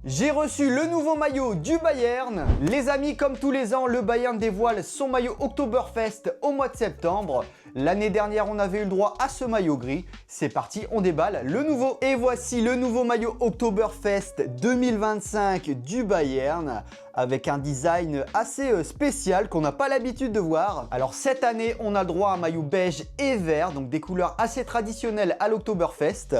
J'ai reçu le nouveau maillot du Bayern. Les amis, comme tous les ans, le Bayern dévoile son maillot Oktoberfest au mois de septembre. L'année dernière, on avait eu le droit à ce maillot gris. C'est parti, on déballe le nouveau. Et voici le nouveau maillot Oktoberfest 2025 du Bayern avec un design assez spécial qu'on n'a pas l'habitude de voir. Alors cette année, on a le droit à un maillot beige et vert, donc des couleurs assez traditionnelles à l'Oktoberfest.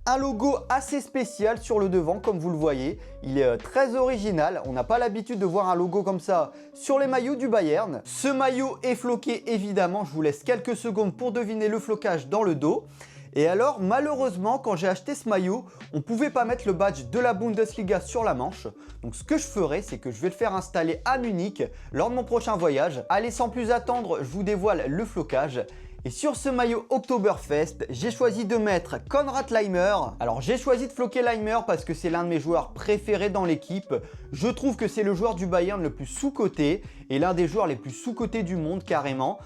Un logo assez spécial sur le devant, comme vous le voyez. Il est très original. On n'a pas l'habitude de voir un logo comme ça sur les maillots du Bayern. Ce maillot est floqué, évidemment. Je vous laisse quelques secondes pour deviner le flocage dans le dos. Et alors, malheureusement, quand j'ai acheté ce maillot, on ne pouvait pas mettre le badge de la Bundesliga sur la manche. Donc ce que je ferai, c'est que je vais le faire installer à Munich lors de mon prochain voyage. Allez, sans plus attendre, je vous dévoile le flocage. Et sur ce maillot Oktoberfest, j'ai choisi de mettre Konrad Laimer. Alors j'ai choisi de floquer Laimer parce que c'est l'un de mes joueurs préférés dans l'équipe. Je trouve que c'est le joueur du Bayern le plus sous-coté et l'un des joueurs les plus sous-cotés du monde carrément.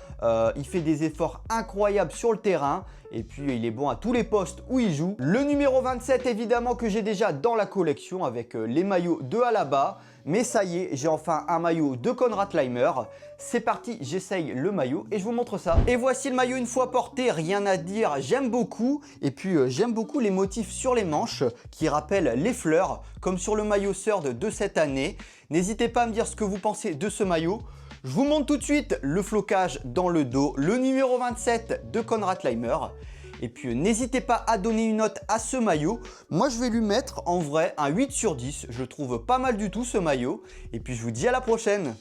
Il fait des efforts incroyables sur le terrain et puis il est bon à tous les postes où il joue. Le numéro 27 évidemment que j'ai déjà dans la collection avec les maillots de Alaba. Mais ça y est, j'ai enfin un maillot de Konrad Laimer. C'est parti, j'essaye le maillot et je vous montre ça. Et voici le maillot une fois porté, rien à dire, j'aime beaucoup. Et puis j'aime beaucoup les motifs sur les manches qui rappellent les fleurs, comme sur le maillot Third de cette année. N'hésitez pas à me dire ce que vous pensez de ce maillot. Je vous montre tout de suite le flocage dans le dos, le numéro 27 de Konrad Laimer. Et puis n'hésitez pas à donner une note à ce maillot. Moi je vais lui mettre en vrai un 8 sur 10. Je trouve pas mal du tout ce maillot. Et puis je vous dis à la prochaine.